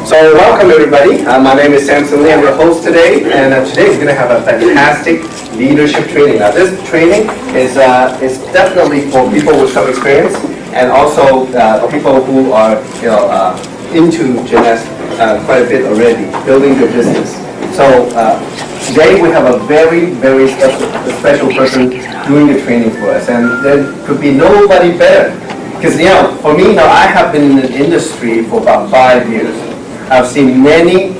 So welcome everybody. My name is Samson Lee. I'm your host today, and today we're going to have a fantastic leadership training. Now this training is definitely for people with some experience, and also people who are into Jeunesse quite a bit already, building their business. So today we have a very, very special person doing the training for us, and there could be nobody better. Because for me now, I have been in the industry for about 5 years. I've seen many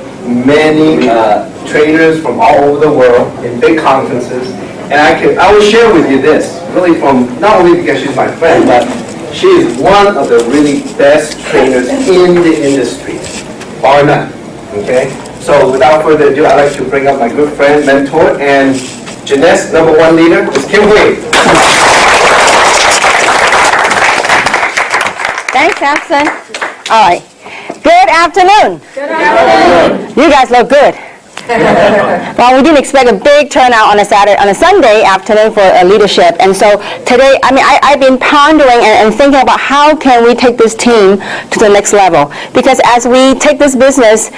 trainers from all over the world in big conferences, and I will share with you this, really from, not only because she's my friend, but she is one of the really best trainers in the industry, bar none, okay? So without further ado, I'd like to bring up my good friend, mentor, and Jeunesse #1 leader, Ms. Kim Hui. Thanks, Samson. All right. Good afternoon. Good afternoon. You guys look good. Well, we didn't expect a big turnout on a Sunday afternoon for leadership, and so today, I've been pondering and thinking about how can we take this team to the next level. Because as we take this business,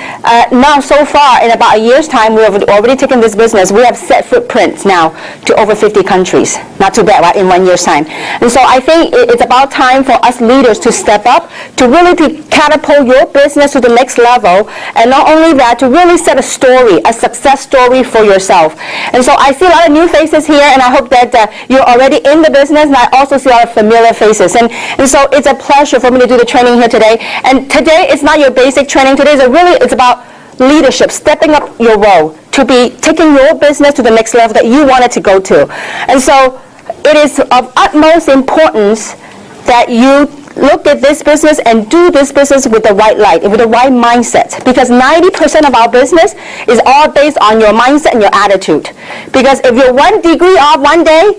now so far in about a year's time, we have already taken this business. We have set footprints now to over 50 countries. Not too bad, right? In 1 year's time. And so I think it's about time for us leaders to step up, to really catapult your business to the next level, and not only that, to really set a story, a success story for yourself. And so I see a lot of new faces here, and I hope that you're already in the business, and I also see a lot of familiar faces. And so it's a pleasure for me to do the training here today. And today it's not your basic training. Today it's about leadership, stepping up your role, to be taking your business to the next level that you want it to go to. And so it is of utmost importance that you look at this business and do this business with the right light, with the right mindset. Because 90% of our business is all based on your mindset and your attitude. Because if you're 1 degree off one day,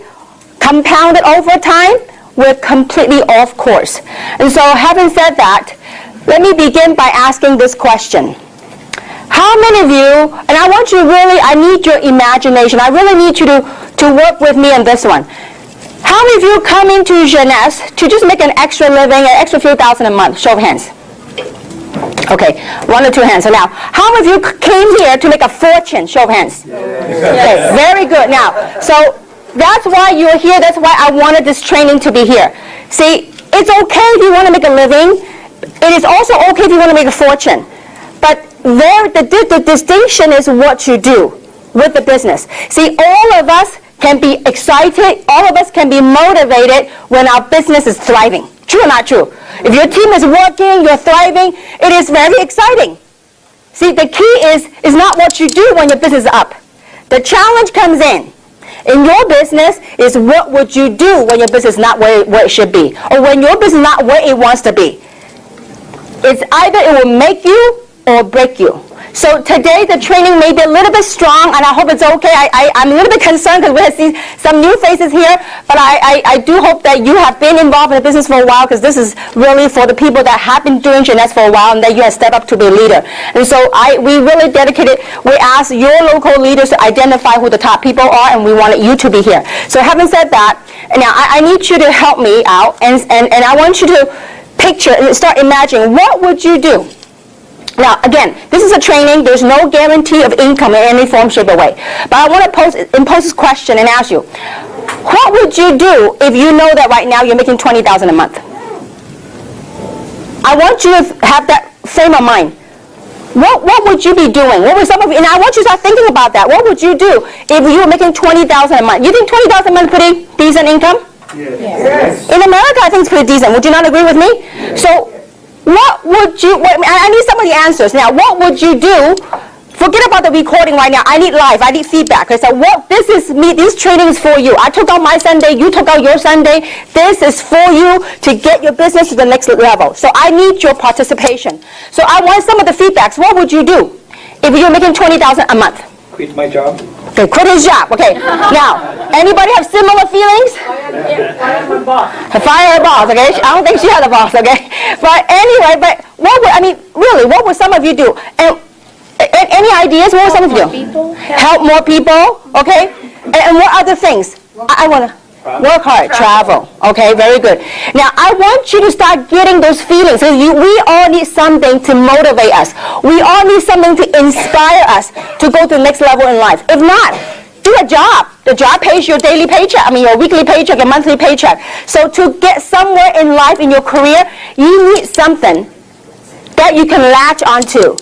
compounded over time, we're completely off course. And so having said that, let me begin by asking this question. How many of you, and I need your imagination. I really need you to work with me on this one. How many of you come into Jeunesse to just make an extra living, an extra few thousand a month? Show of hands. Okay, 1 or 2 hands. So now, how many of you came here to make a fortune? Show of hands. Okay, very good. Now, so that's why you're here. That's why I wanted this training to be here. See, it's okay if you want to make a living. It is also okay if you want to make a fortune. But the distinction is what you do with the business. See, all of us can be excited, all of us can be motivated when our business is thriving. True or not true? If your team is working, you're thriving, it is very exciting. See, the key is not what you do when your business is up. The challenge comes in your business is what would you do when your business is not where it should be, or when your business is not where it wants to be. It's either it will make you or break you. So today the training may be a little bit strong, and I hope it's okay. I'm a little bit concerned because we have seen some new faces here, but I do hope that you have been involved in the business for a while, because this is really for the people that have been doing Jeunesse for a while and that you have stepped up to be a leader. And so we really dedicated, we asked your local leaders to identify who the top people are, and we wanted you to be here. So having said that, now I need you to help me out, and I want you to picture and start imagining, what would you do? Now, again, this is a training. There's no guarantee of income in any form, shape, or way. But I want to impose this question and ask you, what would you do if you know that right now you're making $20,000 a month? I want you to have that frame of mind. What would you be doing? What would some of you, and I want you to start thinking about that. What would you do if you were making $20,000 a month? You think $20,000 a month is pretty decent income? Yes. In America, I think it's pretty decent. Would you not agree with me? So, what would you, I need some of the answers. Now, what would you do? Forget about the recording right now. I need live. I need feedback. Okay, so this is me. This training is for you. I took out my Sunday. You took out your Sunday. This is for you to get your business to the next level. So I need your participation. So I want some of the feedbacks. What would you do if you're making $20,000 a month? Quit my job. Okay, quit his job. Okay. Now, anybody have similar feelings? Fire my boss. Fire her boss, okay? I don't think she had a boss, okay? But anyway, what would some of you do? And any ideas? What would some of you do? People. Help more people, okay? And what other things? I want to. Work hard, travel. Okay, very good. Now, I want you to start getting those feelings. We all need something to motivate us. We all need something to inspire us to go to the next level in life. If not, do a job. The job pays your daily paycheck, your weekly paycheck, your monthly paycheck. So to get somewhere in life, in your career, you need something that you can latch onto,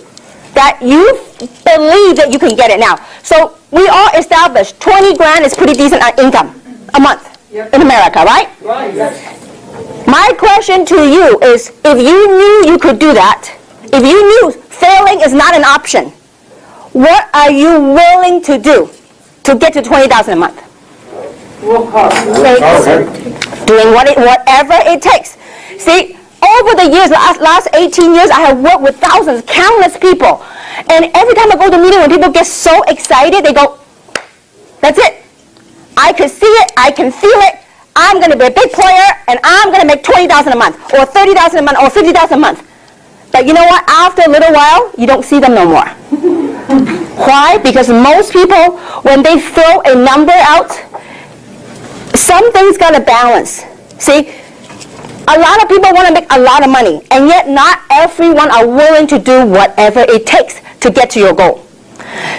that you believe that you can get it now. So we all established 20 grand is pretty decent income a month in America, right? Right. My question to you is, if you knew you could do that, if you knew failing is not an option, what are you willing to do to get to 20,000 a month? Work hard. Doing whatever it takes. See, over the years, last 18 years, I have worked with thousands, countless people. And every time I go to a meeting, when people get so excited, they go, that's it. I can see it, I can feel it. I'm going to be a big player, and I'm going to make 20,000 a month, or 30,000 a month, or 50,000 a month. But you know what? After a little while, you don't see them no more. Why? Because most people, when they throw a number out, something's got to balance. See, a lot of people want to make a lot of money, and yet not everyone are willing to do whatever it takes to get to your goal.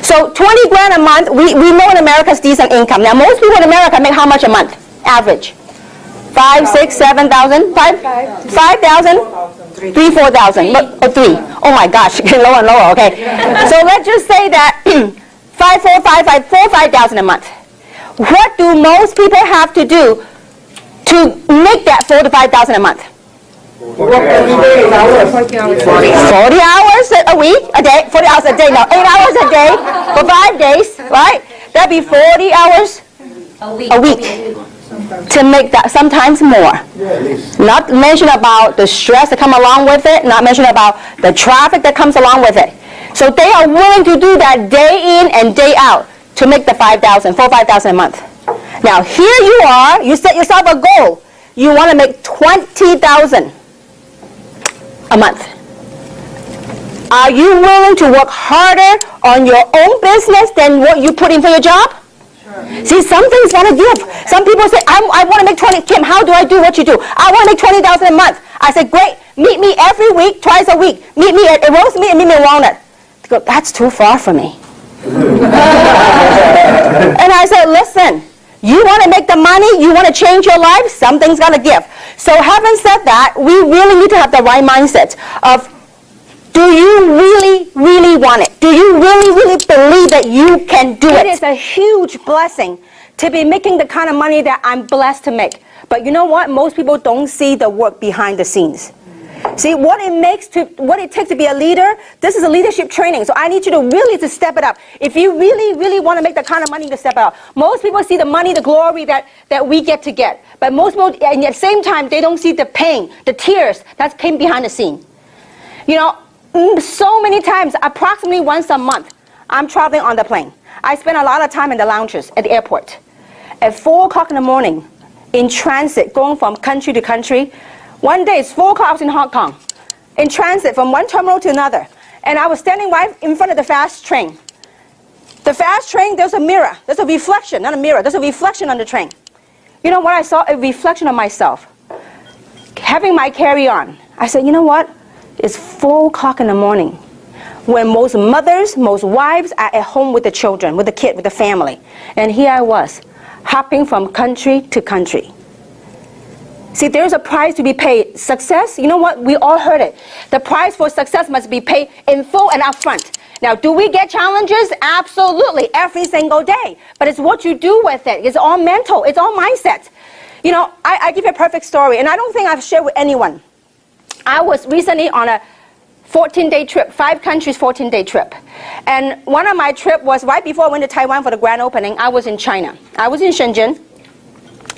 So 20 grand a month, we know in America is decent income. Now most people in America make how much a month? Average. 5, 6, 7,000? 5,000? 3, 4,000. Or 3. Oh my gosh, lower and lower, okay. So let's just say that 5, 4, 5, 5, 4, 5,000 a month. What do most people have to do to make that 4 to 5,000 a month? 40 hours. 40 hours a week, a day, 40 hours a day, no, 8 hours a day for 5 days, right? That'd be 40 hours a week to make that, sometimes more. Not mention about the stress that come along with it, not mention about the traffic that comes along with it. So they are willing to do that day in and day out to make the 5,000, 5,000 a month. Now here you are, you set yourself a goal. You want to make 20,000 a month. Are you willing to work harder on your own business than what you put in for your job? Sure. See, something's got to give. Some people say, I want to make 20. Kim, how do I do what you do? I want to make 20,000 a month. I said, great. Meet me every week, twice a week. Meet me at roast meat and meet me at Walnut. They go, that's too far for me. And I said, listen. You want to make the money, you want to change your life, something's got to give. So having said that, we really need to have the right mindset of, do you really, really want it? Do you really, really believe that you can do it? It is a huge blessing to be making the kind of money that I'm blessed to make. But you know what? Most people don't see the work behind the scenes. See, what it takes to be a leader, this is a leadership training. So I need you to really step it up. If you really, really want to make the kind of money to step it up. Most people see the money, the glory that we get to get. But most people, and at the same time, they don't see the pain, the tears that came behind the scene. You know, so many times, approximately once a month, I'm traveling on the plane. I spend a lot of time in the lounges at the airport. At 4 o'clock in the morning, in transit, going from country to country. One day, it's 4 o'clock, I was in Hong Kong, in transit from one terminal to another. And I was standing right in front of the fast train. The fast train, there's a mirror. There's a reflection, not a mirror. There's a reflection on the train. You know what I saw? A reflection of myself. Having my carry-on. I said, you know what? It's 4 o'clock in the morning when most mothers, most wives are at home with the children, with the kid, with the family. And here I was, hopping from country to country. See, there's a price to be paid. Success, you know what? We all heard it. The price for success must be paid in full and upfront. Now, do we get challenges? Absolutely, every single day. But it's what you do with it. It's all mental. It's all mindset. You know, I give you a perfect story, and I don't think I've shared with anyone. I was recently on a 14-day trip, 5 countries, 14-day trip. And one of my trips was right before I went to Taiwan for the grand opening. I was in China. I was in Shenzhen.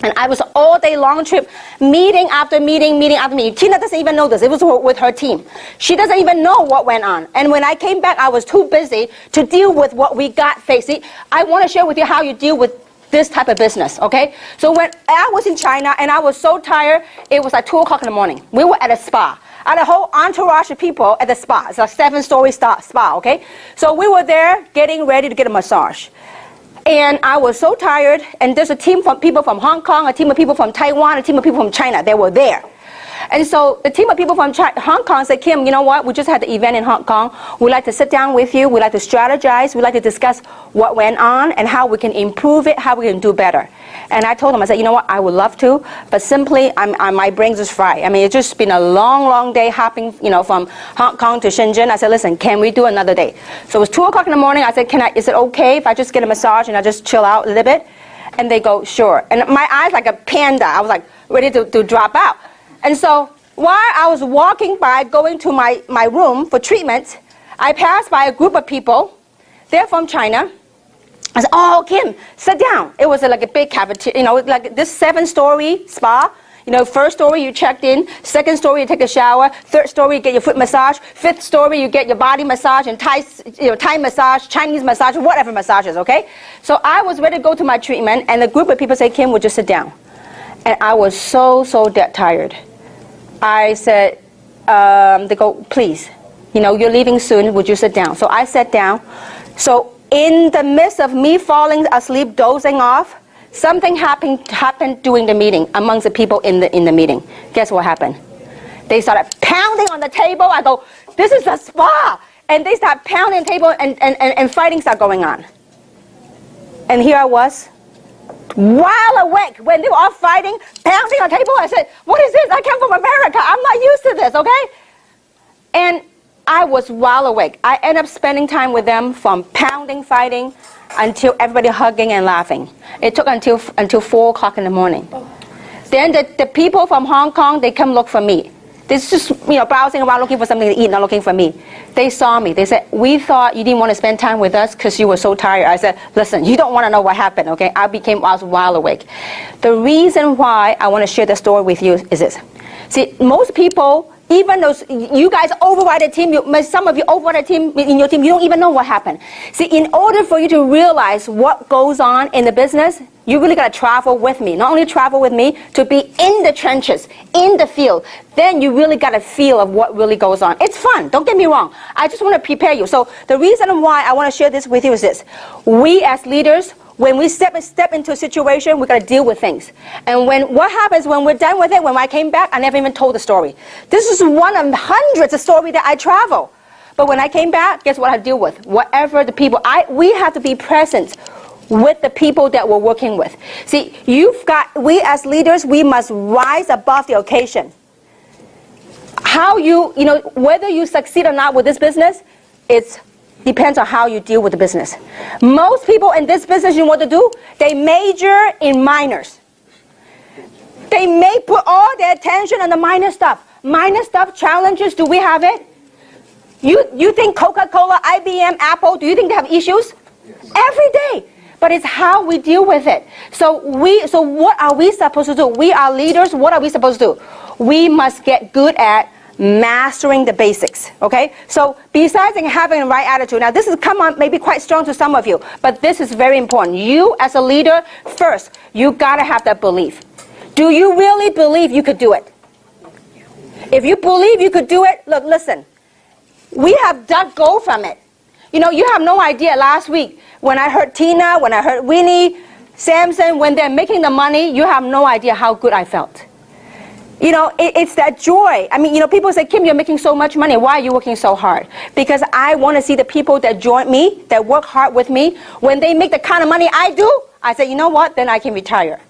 And I was all day long trip, meeting after meeting, meeting after meeting. Tina doesn't even know this. It was with her team. She doesn't even know what went on. And when I came back, I was too busy to deal with what we got facing. I want to share with you how you deal with this type of business, okay? So when I was in China and I was so tired, it was like 2 o'clock in the morning. We were at a spa. I had a whole entourage of people at the spa. It's a 7-story spa, okay? So we were there getting ready to get a massage. And I was so tired, and there's a team from people from Hong Kong, a team of people from Taiwan, a team of people from China. They were there. And so the team of people from Hong Kong said, Kim, you know what? We just had the event in Hong Kong. We'd like to sit down with you. We'd like to strategize. We'd like to discuss what went on and how we can improve it, how we can do better. And I told them, I said, you know what? I would love to, but simply my brain's just fried. I mean, it's just been a long, long day hopping, from Hong Kong to Shenzhen. I said, listen, can we do another day? So it was 2 o'clock in the morning. I said, is it okay if I just get a massage and I just chill out a little bit? And they go, sure. And my eyes like a panda. I was like ready to drop out. And so while I was walking by, going to my room for treatment, I passed by a group of people. They're from China. I said, oh, Kim, sit down. It was like a big cafeteria, like this 7-story spa. First story you checked in, second story you take a shower, third story you get your foot massage, fifth story you get your body massage and Thai massage, Chinese massage, whatever massages, okay? So I was ready to go to my treatment, and a group of people said, Kim, would you sit down? And I was so dead tired. I said, they go, please, you're leaving soon, would you sit down? So I sat down. So in the midst of me falling asleep, dozing off, something happened during the meeting amongst the people in the meeting. Guess what happened? They started pounding on the table. I go, this is a spa. And they start pounding the table and fighting started going on. And here I was, wide awake when they were all fighting, pounding on the table. I said, what is this? I come from America. I'm not used to this, okay? And I was wide awake. I ended up spending time with them from pounding, fighting, until everybody hugging and laughing. It took until 4 o'clock in the morning. Then the people from Hong Kong, they come look for me. They're just browsing around looking for something to eat, not looking for me. They saw me. They said, we thought you didn't want to spend time with us because you were so tired. I said, listen, you don't want to know what happened, okay? I was wide awake. The reason why I want to share the story with you is this. See, most people, even those, you guys override a team, some of you override a team in your team, you don't even know what happened. See, in order for you to realize what goes on in the business, you really got to travel with me. Not only travel with me, to be in the trenches, in the field. Then you really got a feel of what really goes on. It's fun, don't get me wrong. I just want to prepare you. So the reason why I want to share this with you is this. We as leaders, when we step into a situation, we got to deal with things. And what happens when we're done with it, when I came back, I never even told the story. This is one of hundreds of stories that I travel. But when I came back, guess what I deal with? Whatever the people, we have to be present with the people that we're working with. See, we as leaders, we must rise above the occasion. How whether you succeed or not with this business, it depends on how you deal with the business. Most people in this business, you know what to do? They major in minors. They may put all their attention on the minor stuff. Minor stuff, challenges, do we have it? You think Coca-Cola, IBM, Apple, do you think they have issues? Yes. Every day. But it's how we deal with it. So what are we supposed to do? We are leaders. What are we supposed to do? We must get good at mastering the basics, okay? So besides having the right attitude, now this is maybe quite strong to some of you, but this is very important. You as a leader, first, you gotta have that belief. Do you really believe you could do it? If you believe you could do it, look, listen, we have dug gold from it. You have no idea last week when I heard Tina, when I heard Winnie, Samson, when they're making the money, you have no idea how good I felt. It's that joy. I mean, people say, Kim, you're making so much money. Why are you working so hard? Because I want to see the people that join me, that work hard with me, when they make the kind of money I do, I say, you know what, then I can retire.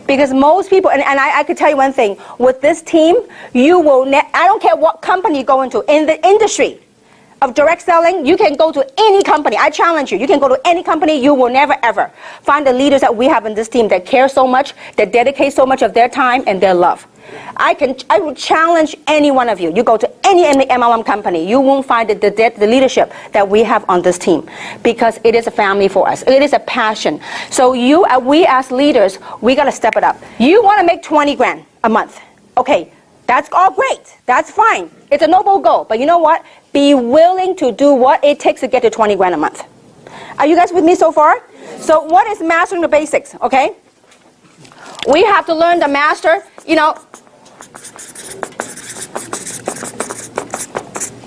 Because most people, and I could tell you one thing, with this team, I don't care what company you go into, in the industry of direct selling, you can go to any company. I challenge you. You can go to any company. You will never, ever find the leaders that we have in this team that care so much, that dedicate so much of their time and their love. I would challenge any one of you. You go to any MLM company, you won't find the leadership that we have on this team, because it is a family for us. It is a passion. So we as leaders, we got to step it up. You want to make 20 grand a month. Okay, that's all great. That's fine. It's a noble goal. But you know what? Be willing to do what it takes to get to 20 grand a month. Are you guys with me so far? So what is mastering the basics? Okay? We have to learn to master,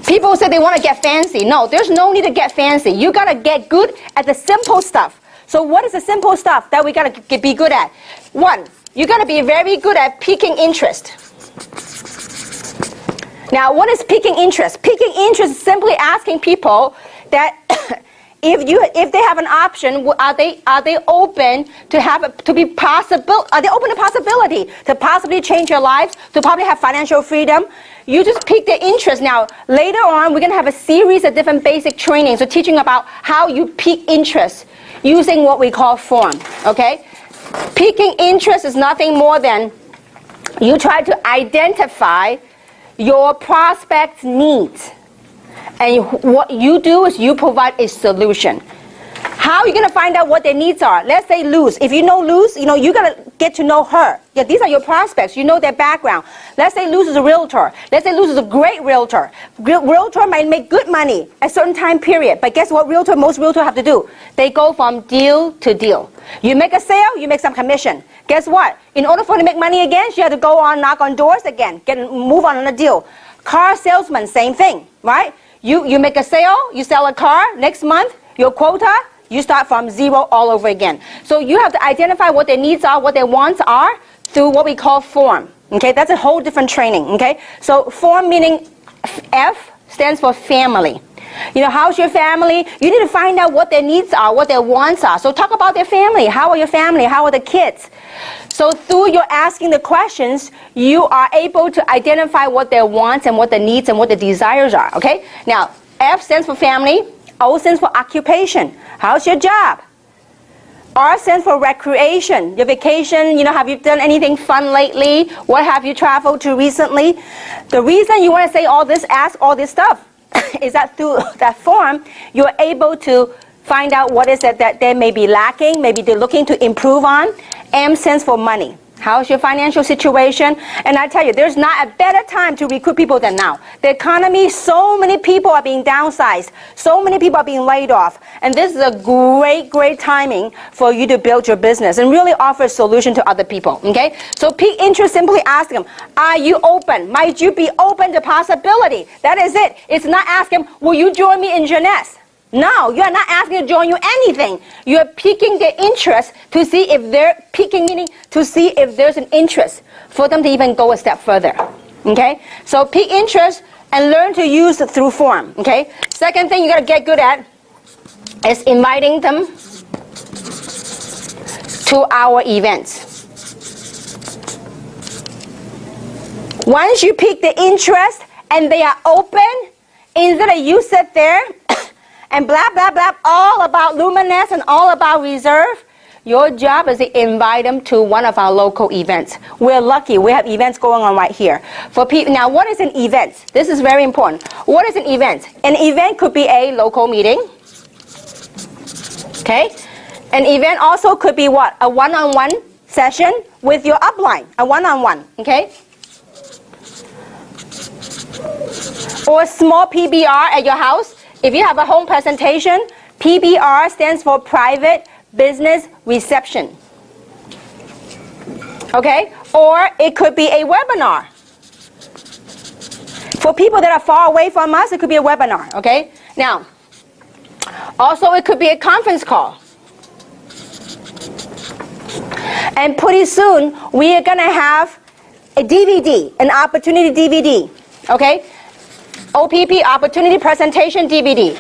people say they want to get fancy. No, there's no need to get fancy. You got to get good at the simple stuff So what is the simple stuff that we got to be good at? One, you got to be very good at piquing interest. Now, what is piquing interest? Piquing interest is simply asking people that if they have an option, are they open to have are they open to possibility to possibly change your lives, to probably have financial freedom? You just pique their interest. Now, later on, we're going to have a series of different basic trainings, so teaching about how you pique interest using what we call form. Okay, piquing interest is nothing more than you try to identify your prospect's needs. And what you do is you provide a solution. How are you going to find out what their needs are? Let's say Luz. If you know Luz, you got to get to know her. Yeah, these are your prospects. You know their background. Let's say Luz is a realtor. Let's say Luz is a great realtor. Realtor might make good money at a certain time period. But guess what most realtors have to do? They go from deal to deal. You make a sale, you make some commission. Guess what? In order for her to make money again, she had to go on, knock on doors again, move on a deal. Car salesman, same thing, right? You make a sale, you sell a car, next month, your quota, you start from zero all over again. So you have to identify what their needs are, what their wants are, through what we call form. Okay, that's a whole different training, okay? So form meaning F stands for family. How's your family? You need to find out what their needs are, what their wants are. So talk about their family. How are your family? How are the kids? So through your asking the questions, you are able to identify what their wants and what the needs and what the desires are, okay? Now, F stands for family. O stands for occupation. How's your job? R stands for recreation. Your vacation, have you done anything fun lately? What have you traveled to recently? The reason you want to say all this, ask all this stuff, is that through that form, you're able to find out what is it that they may be lacking, maybe they're looking to improve on. M stands for money. How's your financial situation? And I tell you, there's not a better time to recruit people than now. The economy, so many people are being downsized. So many people are being laid off. And this is a great timing for you to build your business and really offer a solution to other people, okay? So pique interest, simply ask them, are you open? Might you be open to possibility? That is it. It's not asking, will you join me in Jeunesse? No, you are not asking to join you anything. You are piquing their interest to see if they're piquing, meaning to see if there's an interest for them to even go a step further. Okay? So pique interest and learn to use it through form. Okay? Second thing you got to get good at is inviting them to our events. Once you pique the interest and they are open, instead of you sit there and blah, blah, blah, all about Luminance and all about Reserve, your job is to invite them to one of our local events. We're lucky. We have events going on right here. For people, now, what is an event? This is very important. What is an event? An event could be a local meeting. Okay? An event also could be what? A one-on-one session with your upline. A one-on-one. Okay? Or a small PBR at your house. If you have a home presentation, PBR stands for Private Business Reception. Okay? Or it could be a webinar. For people that are far away from us, it could be a webinar. Okay? Now, also it could be a conference call. And pretty soon, we are going to have a DVD, an opportunity DVD. Okay? OPP, Opportunity Presentation DVD.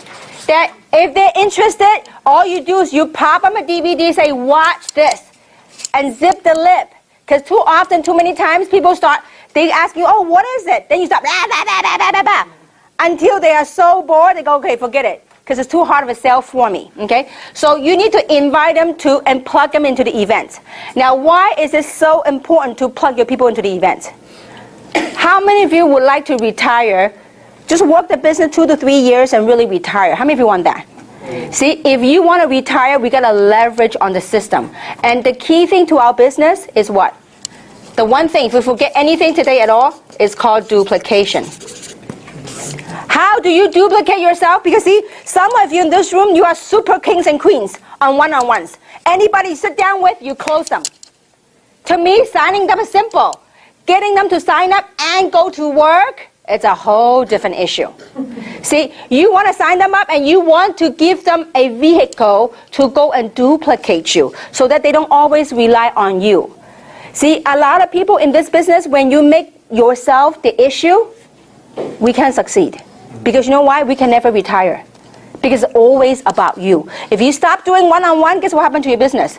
That if they're interested, all you do is you pop them a DVD, say, watch this, and zip the lip. Because too often, too many times, people start, they ask you, oh, what is it? Then you start, blah, blah, blah, blah, blah, blah, until they are so bored, they go, okay, forget it. Because it's too hard of a sell for me, okay? So you need to invite them to and plug them into the event. Now, why is it so important to plug your people into the event? How many of you would like to retire, just work the business 2 to 3 years and really retire? How many of you want that? See, if you want to retire, we got to leverage on the system. And the key thing to our business is what? The one thing, if we forget anything today at all, is called duplication. How do you duplicate yourself? Because see, some of you in this room, you are super kings and queens on one-on-ones. Anybody you sit down with, you close them. To me, signing them is simple. Getting them to sign up and go to work, it's a whole different issue. See, you want to sign them up and you want to give them a vehicle to go and duplicate you so that they don't always rely on you. See, a lot of people in this business, when you make yourself the issue, we can't succeed. Because you know why? We can never retire. Because it's always about you. If you stop doing one-on-one, guess what happened to your business?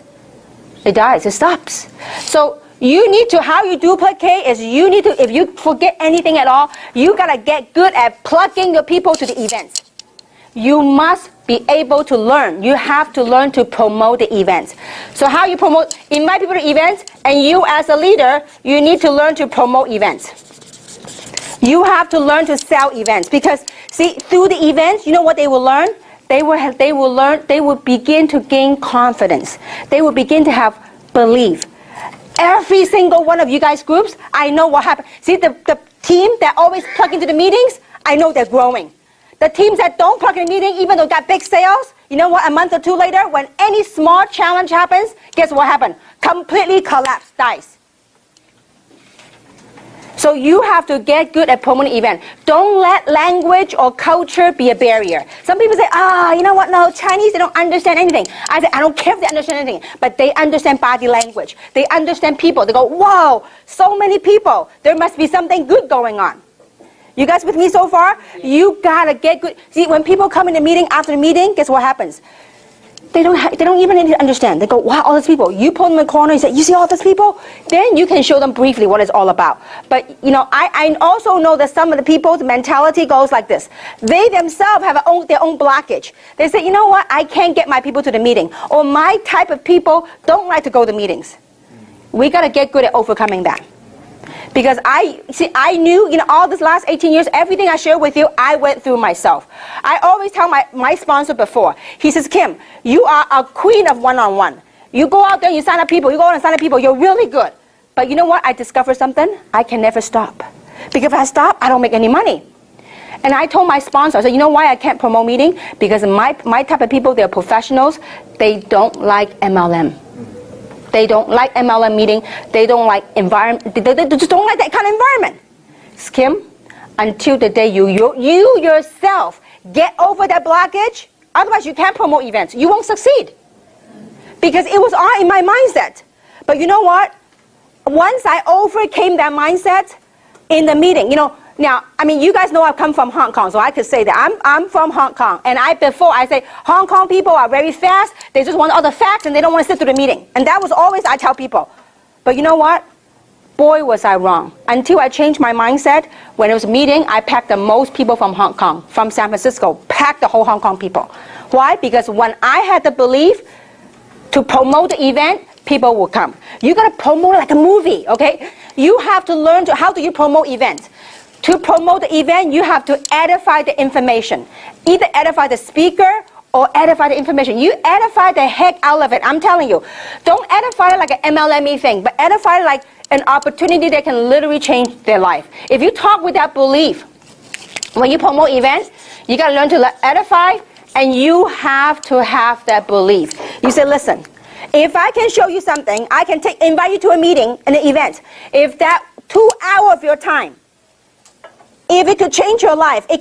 It dies, it stops. So you need to, how you duplicate is you need to, if you forget anything at all, you gotta get good at plugging your people to the events. You must be able to learn. You have to learn to promote the events. So how you promote, invite people to events, and you as a leader, you need to learn to promote events. You have to learn to sell events because, see, through the events, you know what they will learn? They will begin to gain confidence. They will begin to have belief. Every single one of you guys groups, I know what happened. See, the team that always plug into the meetings, I know they're growing. The teams that don't plug in the meeting, even though got big sales, you know what, a month or two later, when any small challenge happens, guess what happened? Completely collapse, dies. So you have to get good at promoting events. Don't let language or culture be a barrier. Some people say, you know what, no, Chinese, they don't understand anything. I say, I don't care if they understand anything, but they understand body language. They understand people. They go, whoa, so many people. There must be something good going on. You guys with me so far? You gotta get good. See, when people come in the meeting, after the meeting, guess what happens? They don't even need to understand. They go, wow, all these people. You pull them in the corner, you say, you see all these people? Then you can show them briefly what it's all about. But, you know, I also know that some of the people's mentality goes like this. They themselves have their own blockage. They say, you know what, I can't get my people to the meeting. Or my type of people don't like to go to meetings. We got to get good at overcoming that. Because I knew, you know, all this last 18 years, everything I share with you, I went through myself. I always tell my sponsor before, he says, Kim, you are a queen of one-on-one. You go out there, you sign up people, you go out and sign up people, you're really good. But you know what, I discovered something, I can never stop. Because if I stop, I don't make any money. And I told my sponsor, I said, you know why I can't promote meeting? Because my type of people, they're professionals, they don't like MLM. They don't like MLM meeting. They don't like environment. They just don't like that kind of environment. Kim, until the day you yourself get over that blockage, otherwise you can't promote events. You won't succeed. Because it was all in my mindset. But you know what? Once I overcame that mindset in the meeting, you know, now, I mean, you guys know I've come from Hong Kong, so I could say that I'm from Hong Kong. And before I say, Hong Kong people are very fast. They just want all the facts and they don't want to sit through the meeting. And that was always I tell people. But you know what? Boy, was I wrong. Until I changed my mindset, when it was a meeting, I packed the most people from Hong Kong, from San Francisco, packed the whole Hong Kong people. Why? Because when I had the belief to promote the event, people will come. You got to promote it like a movie, okay? You have to learn how do you promote events. To promote the event, you have to edify the information. Either edify the speaker or edify the information. You edify the heck out of it, I'm telling you. Don't edify it like an MLM thing, but edify it like an opportunity that can literally change their life. If you talk with that belief, when you promote events, you got to learn to edify, and you have to have that belief. You say, listen, if I can show you something, I can invite you to a meeting, an event. If that 2 hours of your time, if it could change your life, it